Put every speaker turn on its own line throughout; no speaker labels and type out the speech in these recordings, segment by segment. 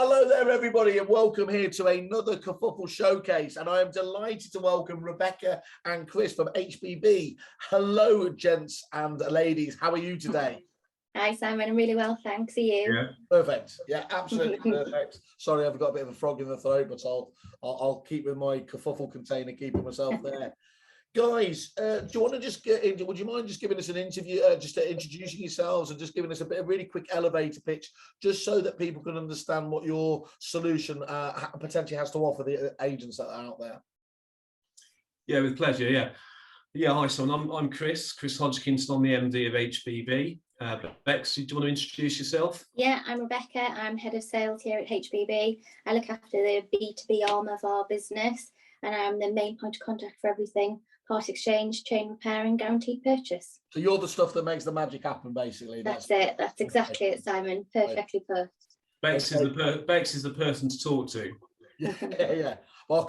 Hello there, everybody, and welcome here to another Kerfuffle Showcase. And I am delighted to welcome Rebecca and Chris from HBB. Hello, gents and ladies. How are you today?
Hi, Simon. I'm really well, thanks. Are you?
Yeah. Perfect. Yeah, absolutely perfect. Sorry, I've got a bit of a frog in the throat, but I'll keep with my kerfuffle container, keeping myself there. Guys, do you want to just get into, would you mind just giving us an interview, just introducing yourselves and just giving us a really quick elevator pitch, just so that people can understand what your solution potentially has to offer the agents that are out there?
Yeah, with pleasure. Yeah. Hi, Simon. I'm Chris Hodgkinson. I'm the MD of HBB. Bex, do you want to introduce yourself?
Yeah, I'm Rebecca. I'm head of sales here at HBB. I look after the B2B arm of our business, and I'm the main point of contact for everything: part exchange, chain repair, and guaranteed purchase.
So you're the stuff that makes the magic happen, basically.
That's it. That's exactly it, Simon. Perfectly put.
Bex is the person to talk to.
Yeah. Well,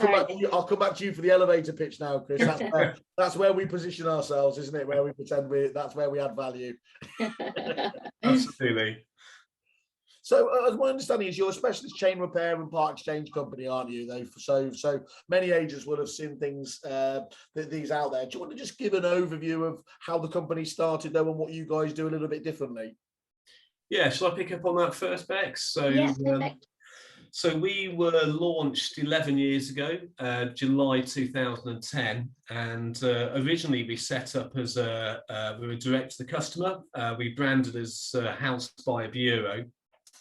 I'll come back to you for the elevator pitch now, Chris. That's where we position ourselves, isn't it? Where we pretend that's where we add value.
Absolutely.
So, as my understanding is, you're a specialist chain repair and part exchange company, aren't you? Though, so many agents will have seen these out there. Do you want to just give an overview of how the company started, though, and what you guys do a little bit differently?
Yeah. Shall I pick up on that first, Bex? So,
yeah, perfect.
So we were launched 11 years ago, July 2010, and originally we set up as we were direct to the customer. We branded as House by a Bureau,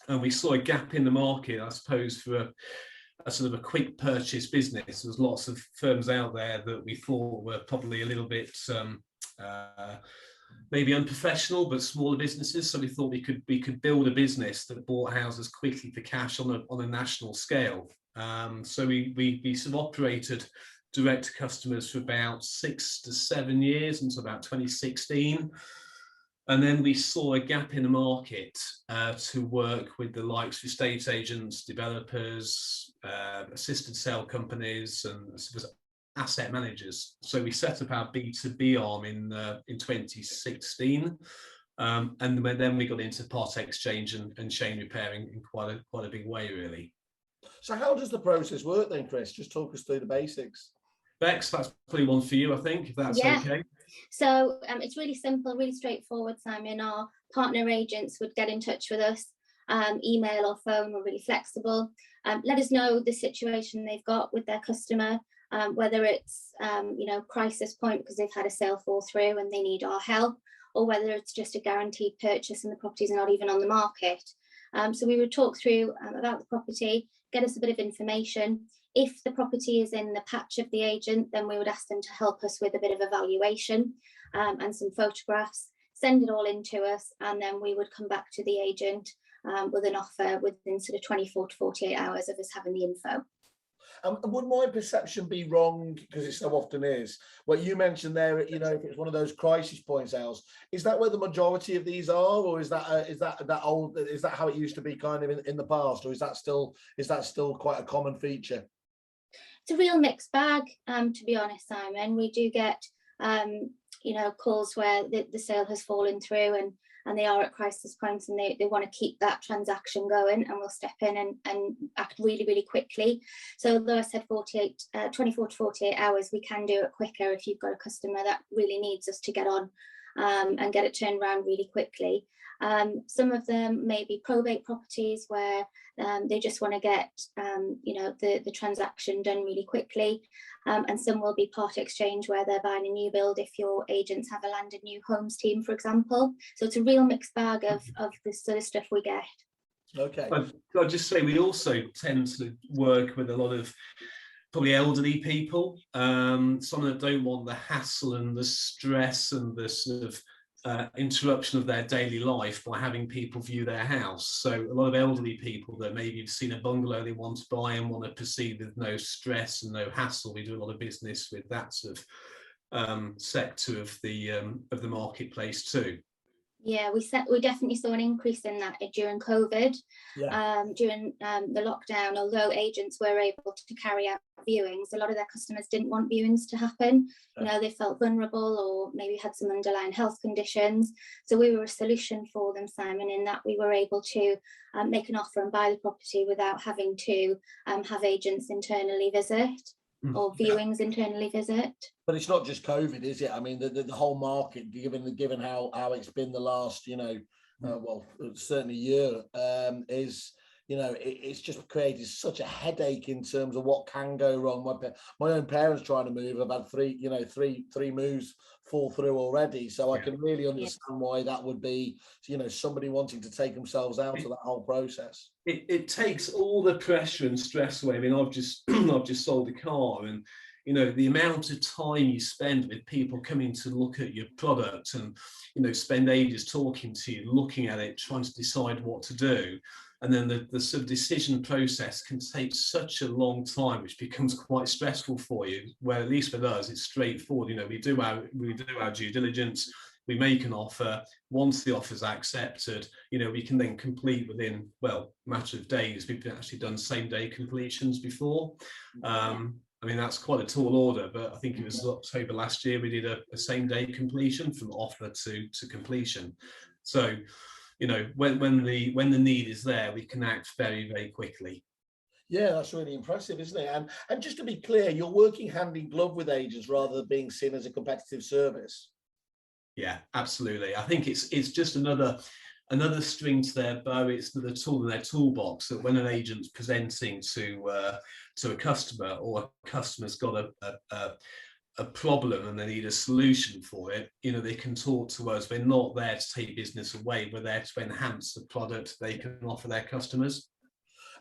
and we saw a gap in the market, I suppose, for a sort of a quick purchase business. There was lots of firms out there that we thought were probably a little bit maybe unprofessional, but smaller businesses. So we thought we could build a business that bought houses quickly for cash on a national scale. So we sort of operated direct to customers for about 6 to 7 years until about 2016. And then we saw a gap in the market to work with the likes of estate agents, developers, assisted sale companies, and asset managers. So we set up our B2B arm in 2016, and then we got into part exchange and chain repairing in quite a big way, really.
So how does the process work then, Chris? Just talk us through the basics.
Bex, that's probably one for you, I think, if that's okay.
So it's really simple, really straightforward, Simon. Our partner agents would get in touch with us, email or phone. We're really flexible. Let us know the situation they've got with their customer. Whether it's crisis point because they've had a sale fall through and they need our help, or whether it's just a guaranteed purchase and the properties are not even on the market. So we would talk through about the property, get us a bit of information. If the property is in the patch of the agent, then we would ask them to help us with a bit of a valuation and some photographs, send it all in to us, and then we would come back to the agent with an offer within sort of 24 to 48 hours of us having the info.
Would my perception be wrong, because it so often is, what you mentioned there, if it's one of those crisis point sales, is that where the majority of these are, or is that how it used to be kind of in the past, or is that still quite a common feature?
It's a real mixed bag, to be honest, Simon. We do get calls where the sale has fallen through and they are at crisis points and they want to keep that transaction going, and we'll step in and act really, really quickly. So although I said 24 to 48 hours, we can do it quicker if you've got a customer that really needs us to get on and get it turned around really quickly. Some of them may be probate properties where they just want to get the transaction done really quickly, and some will be part exchange where they're buying a new build if your agents have a landed new homes team, for example. So it's a real mixed bag of the sort of stuff we get.
Okay.
I'll just say we also tend to work with a lot of probably elderly people, some that don't want the hassle and the stress and the sort of interruption of their daily life by having people view their house. So a lot of elderly people that maybe have seen a bungalow they want to buy and want to proceed with no stress and no hassle. We do a lot of business with that sort of sector of the marketplace too.
Yeah, we definitely saw an increase in that during COVID.
Yeah.
During the lockdown, although agents were able to carry out viewings, a lot of their customers didn't want viewings to happen. You know, they felt vulnerable or maybe had some underlying health conditions. So we were a solution for them, Simon, in that we were able to make an offer and buy the property without having to have agents internally visit or viewings internally visit.
But it's not just COVID, is it? I mean, the whole market, given how it's been the last, well, certainly year, is, it's just created such a headache in terms of what can go wrong. My own parents trying to move, I've had three moves fall through already. So I can really understand why that would be, somebody wanting to take themselves out of that whole process.
It takes all the pressure and stress away. I mean, I've just I've just sold a car, and the amount of time you spend with people coming to look at your product and spend ages talking to you, looking at it, trying to decide what to do, and then the sort of decision process can take such a long time, which becomes quite stressful for you. Where at least with us, it's straightforward. We do our due diligence. We make an offer. Once the offer's accepted, we can then complete within, well, a matter of days. We've actually done same day completions before. I mean, that's quite a tall order, but I think it was October last year we did a same day completion from offer to completion. So, when the need is there, we can act very, very quickly.
Yeah, that's really impressive, isn't it? And just to be clear, you're working hand in glove with agents rather than being seen as a competitive service.
Yeah, absolutely. I think it's just another string to their bow. It's another tool in their toolbox that when an agent's presenting to a customer, or a customer's got a problem and they need a solution for it, they can talk to us. We're not there to take business away. We're there to enhance the product they can offer their customers.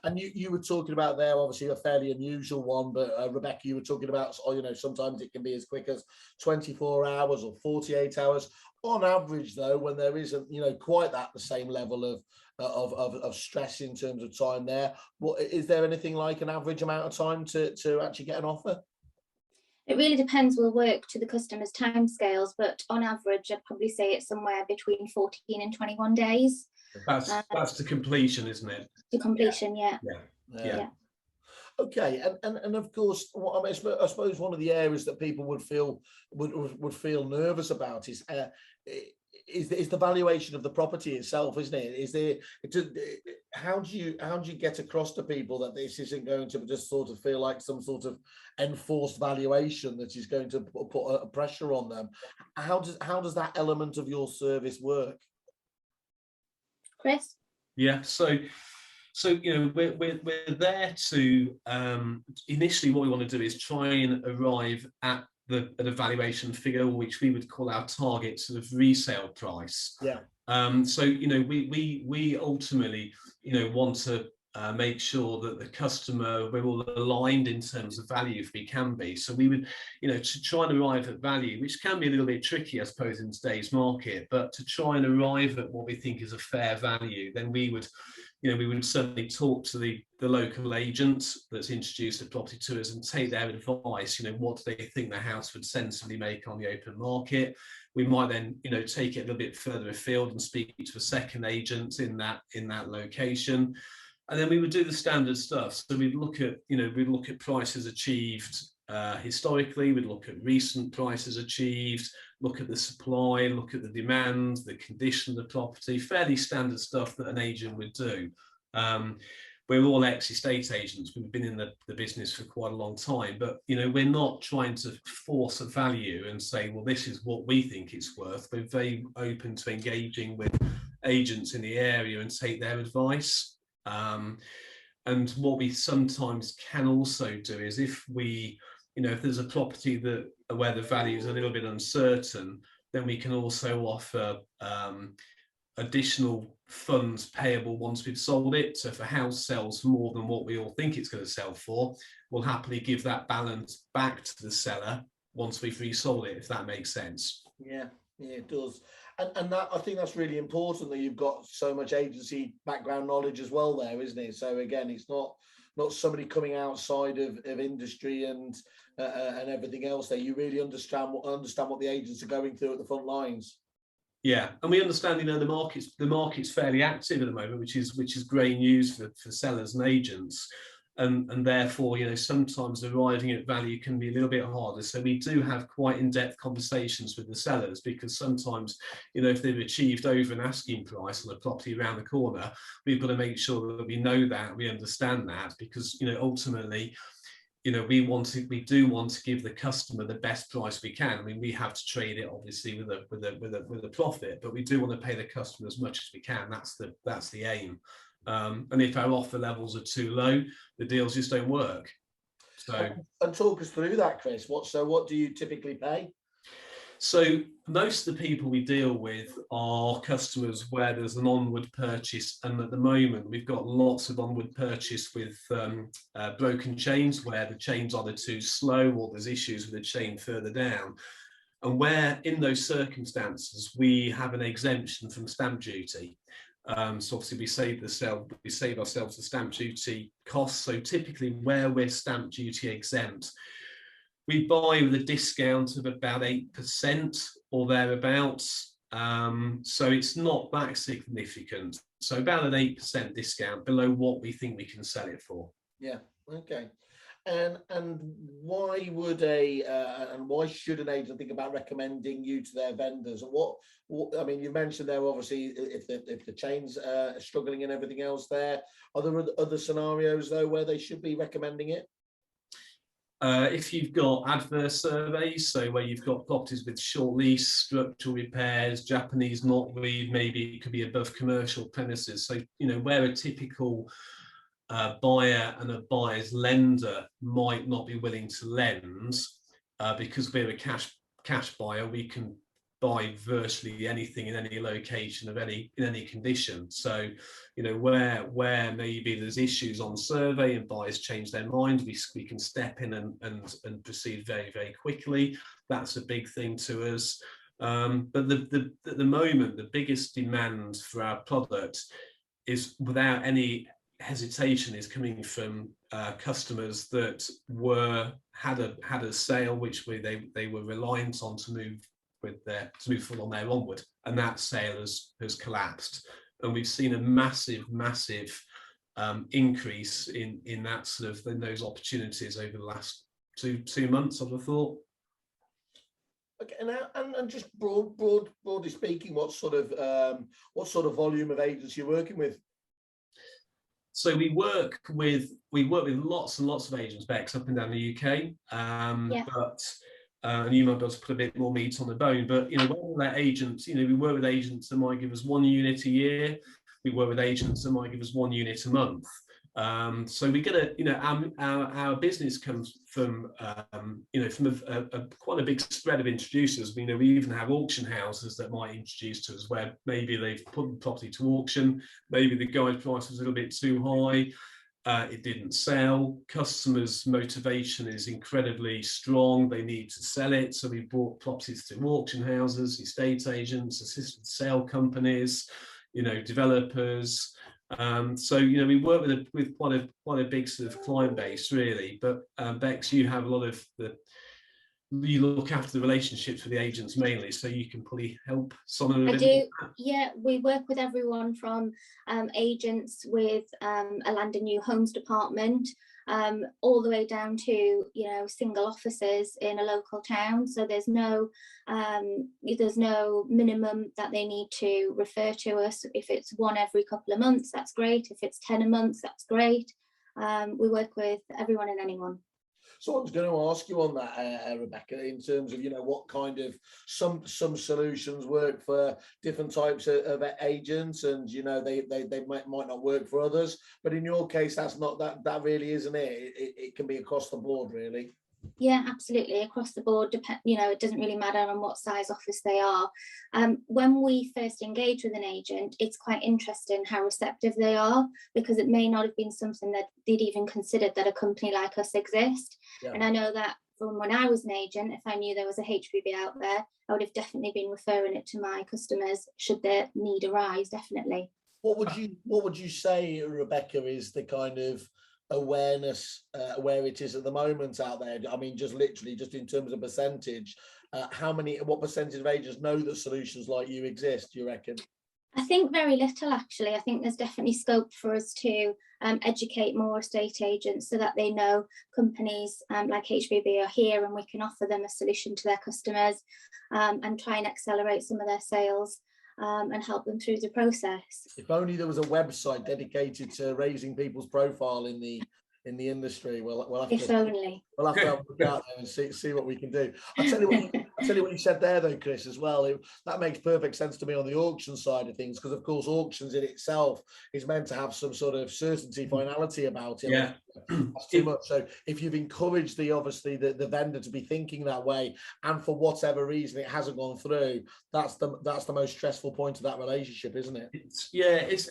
And you were talking about there, obviously a fairly unusual one, but Rebecca, you were talking about, sometimes it can be as quick as 24 hours or 48 hours. On average, though, when there isn't, quite the same level of stress in terms of time there, is there anything like an average amount of time to actually get an offer?
It really depends. We'll work to the customer's timescales, but on average, I'd probably say it's somewhere between 14 and 21 days.
That's to completion, isn't it?
To completion, yeah.
Okay, and of course, I suppose one of the areas that people would feel nervous about is the valuation of the property itself, isn't it? How do you get across to people that this isn't going to just sort of feel like some sort of enforced valuation that is going to put a pressure on them? How does that element of your service work?
Chris?
Yeah, so we're there to initially what we want to do is try and arrive at a valuation figure, which we would call our target sort of resale price.
Yeah.
So we ultimately want to make sure that the customer, we're all aligned in terms of value if we can be. So we would to try and arrive at value, which can be a little bit tricky, I suppose, in today's market, but to try and arrive at what we think is a fair value, then we would certainly talk to the local agent that's introduced the property to us and take their advice. What do they think the house would sensibly make on the open market? We might then, take it a little bit further afield and speak to a second agent in that location. And then we would do the standard stuff. So we'd look at prices achieved historically, we'd look at recent prices achieved, look at the supply, look at the demand, the condition of the property, fairly standard stuff that an agent would do. We're all ex-estate agents. We've been in the business for quite a long time, but we're not trying to force a value and say, well, this is what we think it's worth. We're very open to engaging with agents in the area and take their advice. And what we sometimes can also do is if there's a property where the value is a little bit uncertain, then we can also offer additional funds payable once we've sold it. So if a house sells for more than what we all think it's going to sell for, we'll happily give that balance back to the seller once we've resold it, if that makes sense.
Yeah, it does. And that, I think that's really important, that you've got so much agency background knowledge as well there, isn't it? So again, it's not somebody coming outside of industry and everything else there. You really understand what the agents are going through at the front lines.
Yeah, and we understand, the market's fairly active at the moment, which is great news for sellers and agents, and therefore, sometimes arriving at value can be a little bit harder. So we do have quite in-depth conversations with the sellers, because sometimes, if they've achieved over an asking price on a property around the corner, we've got to make sure that we know that, we understand that, because ultimately, we do want to give the customer the best price we can. I mean, we have to trade it obviously with a profit, but we do want to pay the customer as much as we can. That's the aim. And if our offer levels are too low, the deals just don't work. So,
and talk us through that, Chris. What do you typically pay?
So most of the people we deal with are customers where there's an onward purchase, and at the moment we've got lots of onward purchase with broken chains, where the chain's either too slow or there's issues with the chain further down. And where in those circumstances we have an exemption from stamp duty. So obviously we save ourselves the stamp duty costs. So typically where we're stamp duty exempt, we buy with a discount of about 8% or thereabouts. So it's not that significant. So about an 8% discount below what we think we can sell it for.
Yeah. Okay. And why would and why should an agent think about recommending you to their vendors? And what I mean, you mentioned there obviously if the chains are struggling and everything else there. Are there other scenarios though where they should be recommending it?
If you've got adverse surveys, so where you've got properties with short lease, structural repairs, Japanese knotweed, maybe it could be above commercial premises. So, where a typical buyer and a buyer's lender might not be willing to lend, because we're a cash buyer, we can buy virtually anything in any location in any condition. So, where maybe there's issues on survey and buyers change their mind, we can step in and proceed very, very quickly. That's a big thing to us. But at the moment, the biggest demand for our product is, without any hesitation, is coming from customers that had a sale which they were reliant on to move full on their onward, and that sale has collapsed, and we've seen a massive increase in that in those opportunities over the last two months, I would have thought.
Okay, and just broadly speaking, what sort of volume of agents you're working with?
So we work with lots and lots of agents, Bex, up and down the UK. But and you might be able to put a bit more meat on the bone, but when we're agents, we work with agents that might give us 1 unit a year. We work with agents that might give us 1 unit a month. So we get our business comes from quite a big spread of introducers. We even have auction houses that might introduce to us, where maybe they've put the property to auction, maybe the guide price was a little bit too high. It didn't sell. Customers' motivation is incredibly strong. They need to sell it. So we bought properties through auction houses, estate agents, assisted sale companies, developers. So we work with quite a big sort of client base, really. But Bex, you have a lot of you look after the relationships with the agents mainly, so you can probably help some of them.
I do, yeah. We work with everyone from agents with a land and new homes department, all the way down to single offices in a local town. So there's no minimum that they need to refer to us. If it's one every couple of months, that's great. If it's 10 a month, that's great. We work with everyone and anyone.
So I was going to ask you on that, Rebecca, in terms of what kind of some solutions work for different types of agents, and they might not work for others. But in your case, that's not that really isn't it. It can be across the board, really.
Yeah, absolutely, across the board. It doesn't really matter on what size office they are. When we first engage with an agent, it's quite interesting how receptive they are, because it may not have been something that they'd even considered that a company like us exists. Yeah. And I know that from when I was an agent, if I knew there was a HBB out there, I would have definitely been referring it to my customers should their need arise. Definitely.
What would you say, Rebecca, is the kind of awareness where it is at the moment out there? I mean, just literally, just in terms of percentage, what percentage of agents know that solutions like you exist, do you reckon?
I think very little, actually. I think there's definitely scope for us to educate more estate agents so that they know companies like HBB are here and we can offer them a solution to their customers, and try and accelerate some of their sales, and help them through the process.
If only there was a website dedicated to raising people's profile in the industry. We'll have
If
to
only.
we'll have to have a look out there and see what we can do. I'll tell you what you said there though, Chris, as well. That makes perfect sense to me on the auction side of things, because of course auctions in itself is meant to have some sort of certainty, finality about it.
Yeah.
That's too much. So if you've encouraged the vendor to be thinking that way, and for whatever reason it hasn't gone through, that's the most stressful point of that relationship, isn't it?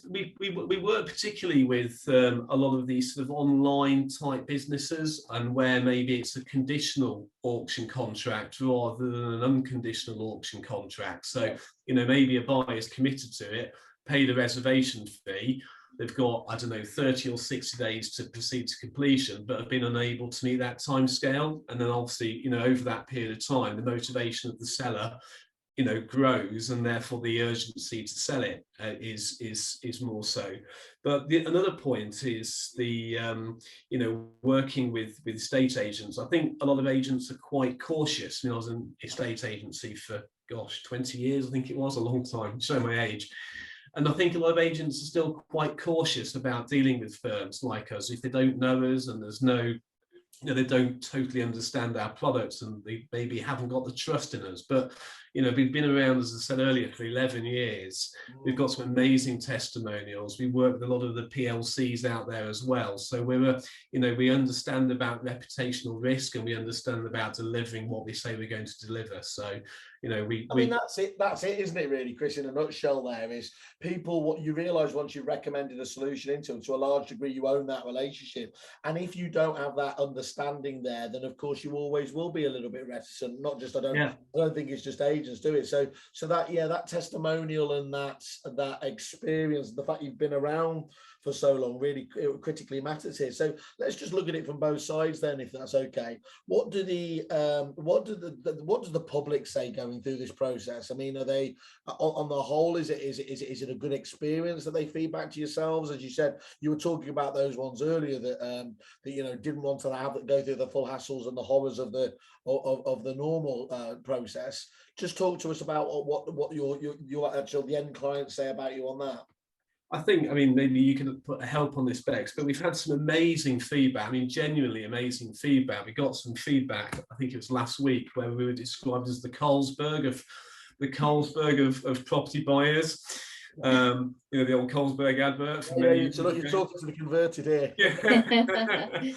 We work particularly with a lot of these sort of online type businesses, and where maybe it's a conditional auction contract rather than an unconditional auction contract. So, maybe a buyer is committed to it, pay the reservation fee. They've got, I don't know, 30 or 60 days to proceed to completion, but have been unable to meet that time scale. And then obviously, over that period of time, the motivation of the seller, grows, and therefore the urgency to sell it is more so. But another point is the, working with estate agents. I think a lot of agents are quite cautious. I was in estate agency for, 20 years, I think it was, a long time, show my age. And I think a lot of agents are still quite cautious about dealing with firms like us if they don't know us, and there's no, they don't totally understand our products, and they maybe haven't got the trust in us. But we've been around, as I said earlier, for 11 years. We've got some amazing testimonials. We work with a lot of the PLCs out there as well. So we understand about reputational risk, and we understand about delivering what we say we're going to deliver. So that's it, isn't it, really, Chris? In a nutshell, there is people, what you realize once you've recommended a solution into them, to a large degree you own that relationship, and if you don't have that understanding there, then of course you always will be a little bit reticent. Not just I don't think it's just agents do it. So that testimonial and that experience, the fact you've been around for so long, really critically matters here. So let's just look at it from both sides then, if that's okay. What does the public say going through this process? I mean, are they, on the whole, is it a good experience that they feedback to yourselves? As you said, you were talking about those ones earlier that didn't want to go through the full hassles and the horrors of the normal process. Just talk to us about what your actual the end clients say about you on that. I mean, maybe you can put a help on this, Bex, but we've had some amazing feedback. I mean, genuinely amazing feedback. We got some feedback, I think it was last week, where we were described as the Carlsberg of property buyers. The old Carlsberg advert.
You're talking to the converted here.
Yeah.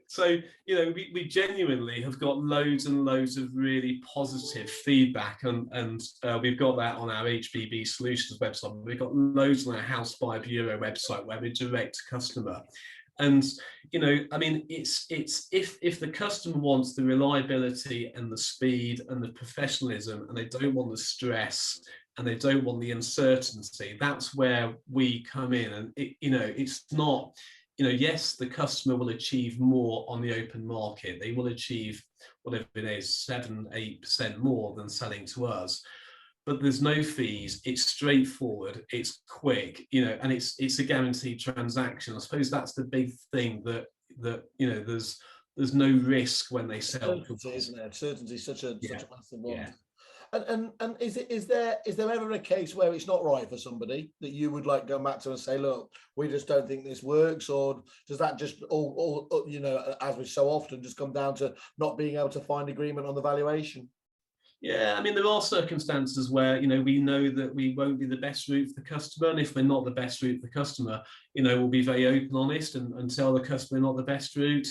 So, we genuinely have got loads and loads of really positive feedback, and we've got that on our HBB Solutions website. We've got loads on our House Buyer Bureau website where we direct to customer. And, I mean, it's if the customer wants the reliability and the speed and the professionalism, and they don't want the stress and they don't want the uncertainty, that's where we come in. And, it's not... yes, the customer will achieve more on the open market. They will achieve whatever it is, 7-8% more than selling to us. But there's no fees. It's straightforward. It's quick. And it's a guaranteed transaction. I suppose that's the big thing that there's no risk when they sell.
Certainty, isn't it? Certainty is such a massive one. Yeah. And is there ever a case where it's not right for somebody that you would like go back to and say, look, we just don't think this works? Or does that just all as we so often, just come down to not being able to find agreement on the valuation?
Yeah, I mean, there are circumstances where, we know that we won't be the best route for the customer. And if we're not the best route for the customer, we'll be very open, honest, and tell the customer not the best route.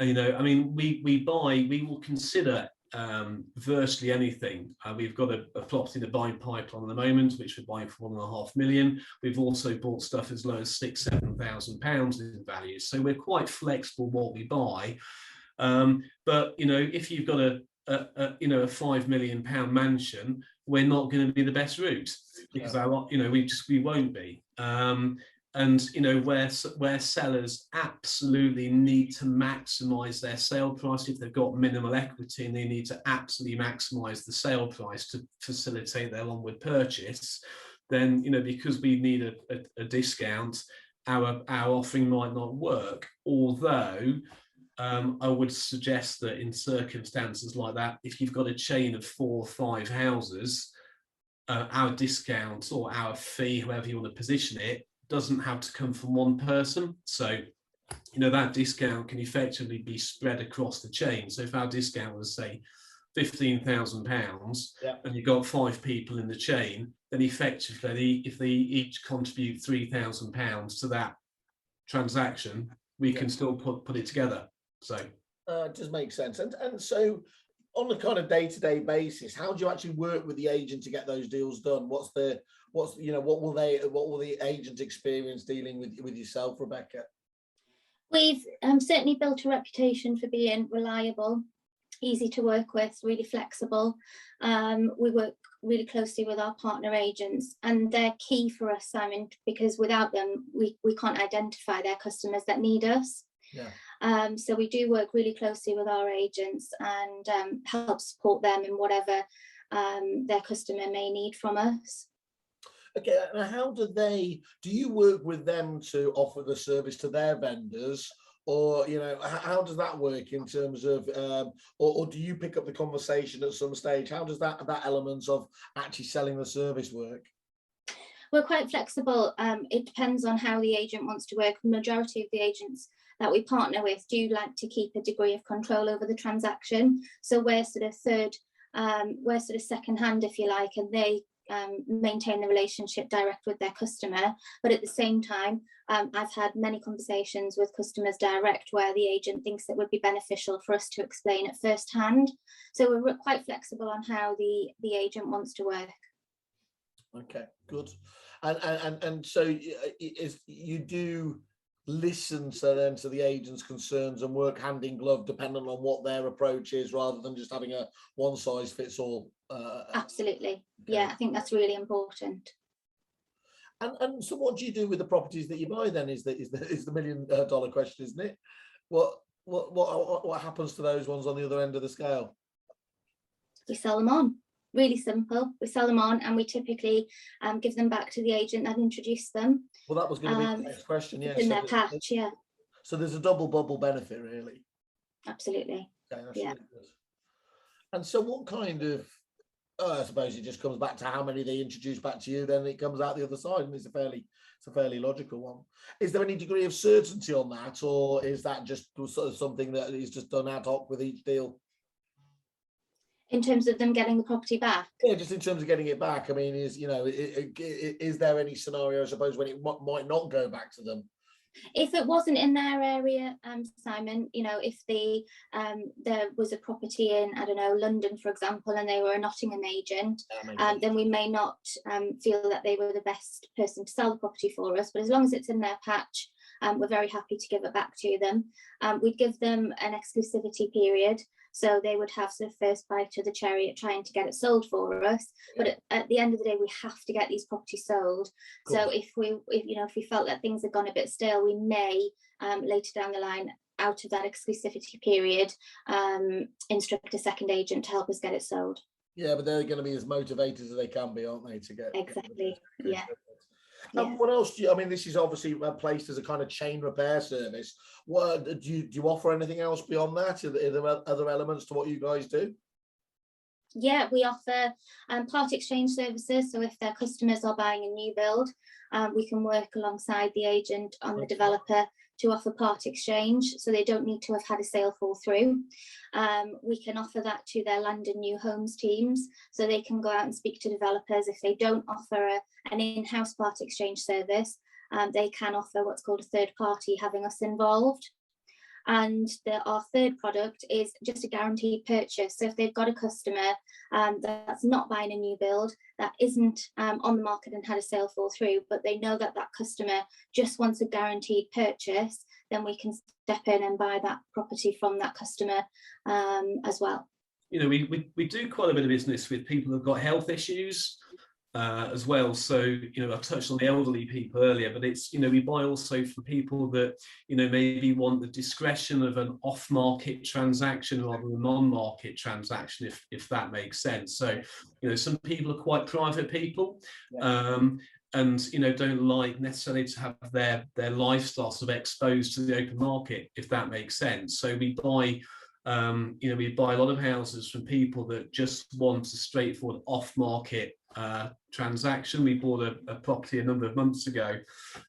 I mean, we will consider virtually anything. We've got a property in the buying pipeline at the moment, which we're buying for £1.5 million. We've also bought stuff as low as £6,000-7,000 in value. So we're quite flexible what we buy. But if you've got a £5 million mansion, we're not going to be the best route, because we won't be. And where sellers absolutely need to maximize their sale price, if they've got minimal equity and they need to absolutely maximize the sale price to facilitate their onward purchase, then because we need a discount, our offering might not work. Although I would suggest that in circumstances like that, if you've got a chain of 4 or 5 houses, our discount or our fee, however you want to position it, doesn't have to come from one person. So that discount can effectively be spread across the chain. So if our discount was, say, £15,000, and you've got 5 people in the chain, then effectively, if they each contribute £3,000 to that transaction, we can still put it together. So
it does make sense. And so on a kind of day-to-day basis, how do you actually work with the agent to get those deals done? What will the agent experience dealing with yourself, Rebecca?
We've certainly built a reputation for being reliable, easy to work with, really flexible. We work really closely with our partner agents, and they're key for us, Simon, because without them, we can't identify their customers that need us.
Yeah.
So we do work really closely with our agents and help support them in whatever their customer may need from us.
Okay, now how do you work with them to offer the service to their vendors, or how does that work in terms of or do you pick up the conversation at some stage? How does that element of actually selling the service work?
We're quite flexible. It depends on how the agent wants to work. The majority of the agents that we partner with do like to keep a degree of control over the transaction. So we're sort of second hand, if you like, and they maintain the relationship direct with their customer. But at the same time, I've had many conversations with customers direct where the agent thinks it would be beneficial for us to explain it firsthand. So we're quite flexible on how the agent wants to work.
Okay, good. And so you do listen to the agent's concerns and work hand in glove depending on what their approach is, rather than just having a one size fits all.
Absolutely.
Okay.
Yeah, I think that's really important.
And so what do you do with the properties that you buy then is the $1 million question, isn't it? What happens to those ones on the other end of the scale?
We sell them on. Really simple. We sell them on, and we typically give them back to the agent that introduced them.
Well, that was going to be the next question. Yeah,
in their patch. Yeah.
So there's a double bubble benefit, really.
Absolutely.
Okay, that's
Yeah.
really good. And so, what kind of? I suppose it just comes back to how many they introduce back to you. Then it comes out the other side, and it's a fairly logical one. Is there any degree of certainty on that, or is that just sort of something that is just done ad hoc with each deal?
In terms of them getting the property back?
Yeah, just in terms of getting it back. I mean, is there any scenario, I suppose, when it might not go back to them?
If it wasn't in their area, Simon, if there was a property in, I don't know, London, for example, and they were a Nottingham agent, then we may not feel that they were the best person to sell the property for us. But as long as it's in their patch, we're very happy to give it back to them. We'd give them an exclusivity period. So they would have sort of first bite of the cherry at trying to get it sold for us. Yeah. But at the end of the day, we have to get these properties sold. Cool. So if we felt that things had gone a bit stale, we may later down the line, out of that exclusivity period, instruct a second agent to help us get it sold.
Yeah, but they're going to be as motivated as they can be, aren't they, to get
exactly. Yeah.
What else do you? I mean, this is obviously placed as a kind of chain repair service. What do you offer? Anything else beyond that? Are there other elements to what you guys do?
Yeah, we offer part exchange services. So if their customers are buying a new build, we can work alongside the agent on the developer to offer part exchange, so they don't need to have had a sale fall through. We can offer that to their land and new homes teams, so they can go out and speak to developers. If they don't offer an in-house part exchange service, they can offer what's called a third party, having us involved. And our third product is just a guaranteed purchase. So if they've got a customer that's not buying a new build, that isn't on the market and had a sale fall through, but they know that that customer just wants a guaranteed purchase, then we can step in and buy that property from that customer as well.
We do quite a bit of business with people who've got health issues. as well. So, you know, I touched on the elderly people earlier, but it's, you know, we buy also for people that, you know, maybe want the discretion of an off-market transaction rather than a non-market transaction, if that makes sense. So, you know, some people are quite private people.
Yeah.
And, you know, don't like necessarily to have their lifestyle sort of exposed to the open market, if that makes sense. So we buy, you know, we buy a lot of houses from people that just want a straightforward off-market transaction. We bought a property a number of months ago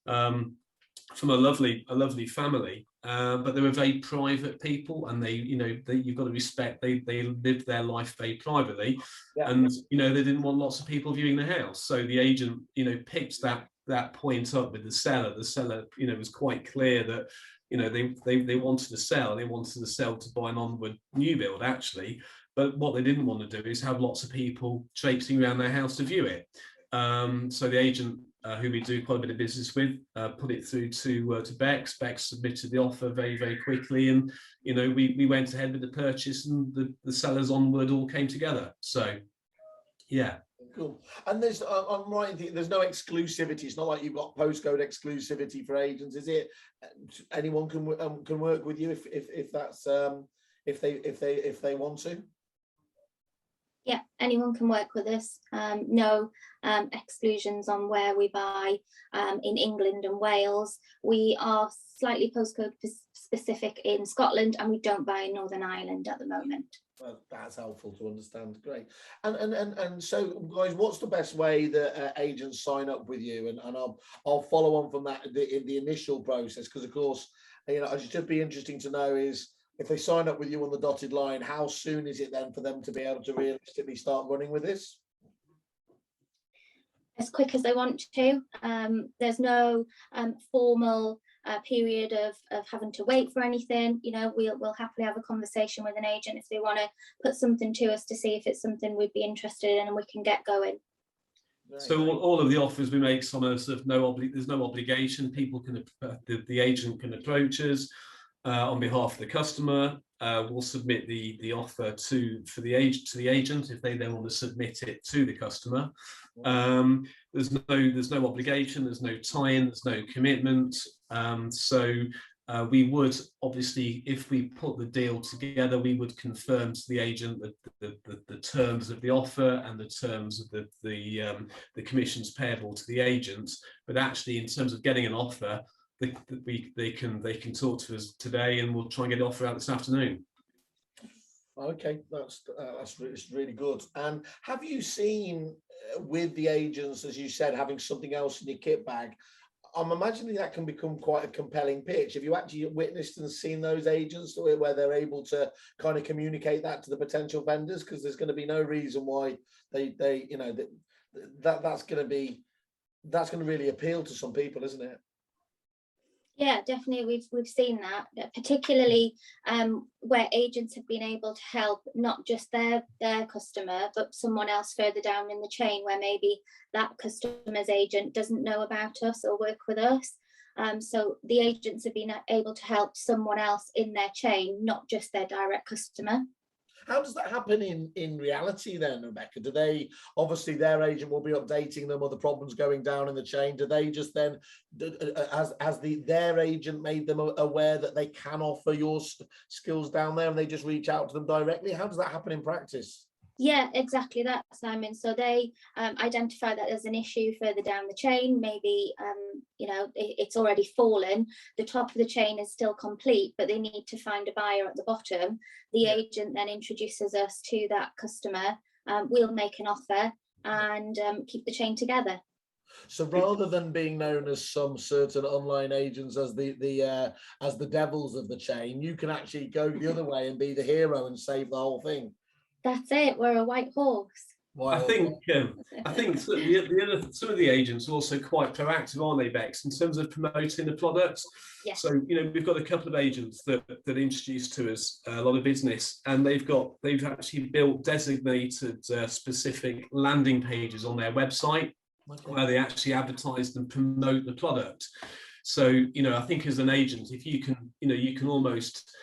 from a lovely family, but they were very private people, and they, you know, you've got to respect, they lived their life very privately.
Yeah.
And, you know, they didn't want lots of people viewing the house. So the agent, you know, picked that point up with the seller. The seller, you know, was quite clear that, you know, they wanted to sell. They wanted to sell to buy an onward new build, actually. But what they didn't want to do is have lots of people traipsing around their house to view it. So the agent, who we do quite a bit of business with, put it through to Bex. Bex submitted the offer very, very quickly, and, you know, we went ahead with the purchase, and the sellers onward all came together. So, yeah.
Cool. And there's, I'm right in thinking there's no exclusivity. It's not like you've got postcode exclusivity for agents, is it? Anyone can work with you if that's if they want to.
Yeah, anyone can work with us. No exclusions on where we buy in England and Wales. We are slightly postcode specific in Scotland, and we don't buy in Northern Ireland at the moment.
Well, that's helpful to understand. Great. And so, guys, what's the best way that agents sign up with you? And I'll follow on from that in the initial process, because of course, you know, it'd just be interesting to know is, if they sign up with you on the dotted line, how soon is it then for them to be able to realistically start running with this?
As quick as they want to. There's no formal period of having to wait for anything. You know, we'll happily have a conversation with an agent if they want to put something to us to see if it's something we'd be interested in, and we can get going.
So all of the offers we make on a sort of there's no obligation. People can, the agent can approach us on behalf of the customer. We'll submit the offer to the agent if they then want to submit it to the customer. There's no obligation, there's no tie-in, there's no commitment. So we would obviously, if we put the deal together, we would confirm to the agent the terms of the offer and the terms of the commissions payable to the agent. But actually, in terms of getting an offer, they can talk to us today, and we'll try and get the offer out this afternoon.
Okay, that's really good. And have you seen with the agents, as you said, having something else in your kit bag? I'm imagining that can become quite a compelling pitch. Have you actually witnessed and seen those agents where they're able to kind of communicate that to the potential vendors? Because there's going to be no reason why they you know, that's going to really appeal to some people, isn't it?
Yeah, definitely. We've seen that, particularly where agents have been able to help not just their customer, but someone else further down in the chain, where maybe that customer's agent doesn't know about us or work with us. So the agents have been able to help someone else in their chain, not just their direct customer.
How does that happen in reality then, Rebecca? Do they, obviously their agent will be updating them of the problems going down in the chain? Do they just then, has their agent made them aware that they can offer your skills down there, and they just reach out to them directly? How does that happen in practice?
Yeah, exactly that, Simon. So they identify that there's an issue further down the chain. Maybe, you know, it's already fallen. The top of the chain is still complete, but they need to find a buyer at the bottom. The agent then introduces us to that customer. We'll make an offer and keep the chain together.
So rather than being known as some certain online agents as the devils of the chain, you can actually go the other way and be the hero and save the whole thing.
That's it. We're a white horse.
I think some of the agents are also quite proactive, aren't they, Bex, in terms of promoting the products?
Yeah.
So, you know, we've got a couple of agents that introduce to us a lot of business, and they've actually built designated specific landing pages on their website where they actually advertise and promote the product. So, you know, I think as an agent, if you can, you know, you can almost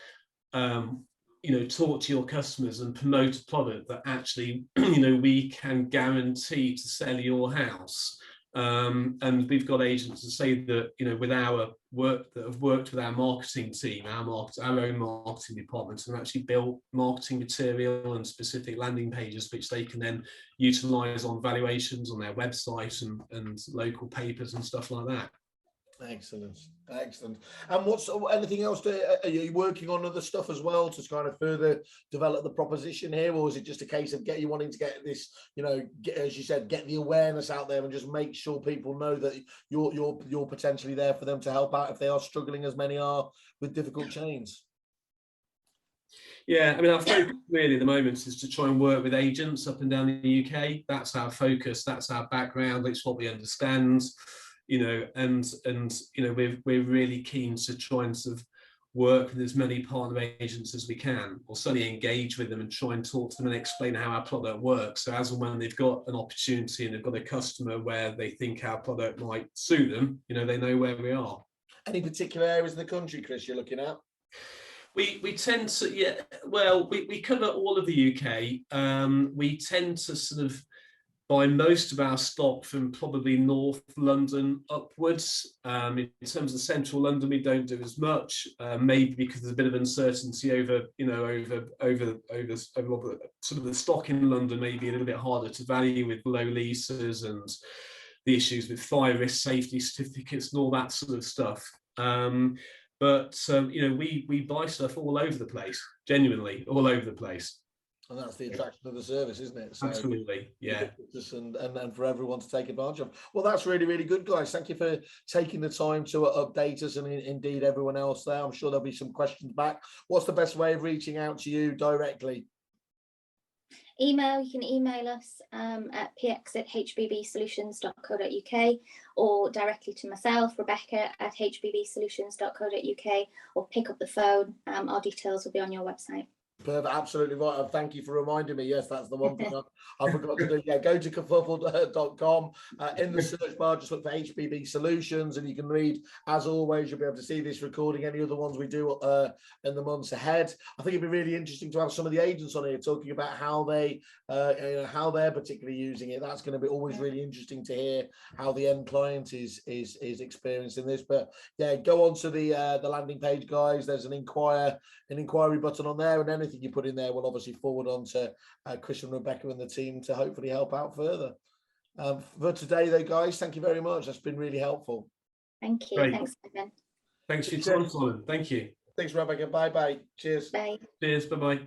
talk to your customers and promote a product that actually, we can guarantee to sell your house. And we've got agents to say that, with our work, that have worked with our marketing team, our own marketing department, and actually built marketing material and specific landing pages, which they can then utilize on valuations on their website and local papers and stuff like that.
Excellent. And what's anything else? Are you working on other stuff as well to kind of further develop the proposition here, or is it just a case of wanting to get this, as you said, get the awareness out there and just make sure people know that you're potentially there for them to help out if they are struggling, as many are with difficult chains?
Yeah, I mean, our focus really at the moment is to try and work with agents up and down the UK. That's our focus. That's our background. It's what we understand. And we're really keen to try and sort of work with as many partner agents as we can, or certainly engage with them and try and talk to them and explain how our product works. So as and when they've got an opportunity and they've got a customer where they think our product might suit them, they know where we are. Any
particular areas in the country, Chris, you're looking at?
We tend to, we cover all of the UK. We tend to sort of buy most of our stock from probably North London upwards. In terms of central London, we don't do as much, maybe because there's a bit of uncertainty over sort of the stock in London, maybe a little bit harder to value with low leases and the issues with fire risk safety certificates and all that sort of stuff. But we buy stuff all over the place, genuinely all over the place.
And that's the attraction of the service, isn't it? So,
absolutely, yeah.
And for everyone to take advantage of. Well, that's really, really good, guys. Thank you for taking the time to update us, and indeed everyone else there. I'm sure there'll be some questions back. What's the best way of reaching out to you directly?
Email. You can email us at px@hbbsolutions.co.uk, or directly to myself, Rebecca, at hbbsolutions.co.uk, or pick up the phone. Our details will be on your website.
Perfect, absolutely right. Thank you for reminding me. Yes, that's the one thing I forgot to do. Yeah, go to kerfuffle.com. In the search bar, just look for HBB Solutions, and you can read, as always, you'll be able to see this recording, any other ones we do in the months ahead. I think it'd be really interesting to have some of the agents on here talking about how they're particularly using it. That's going to be always really interesting to hear how the end client is experiencing this. But yeah, go on to the landing page, guys. There's an inquiry button on there, and anything you put in there will obviously forward on to Chris and Rebecca and the team to hopefully help out further. For today though, guys, thank you very much. That's been really helpful.
Thank you.
Great.
Thanks, Simon.
Thanks for your time, Simon. Thank you.
Thanks, Rebecca. Bye. Cheers.
Bye.
Cheers. Bye-bye.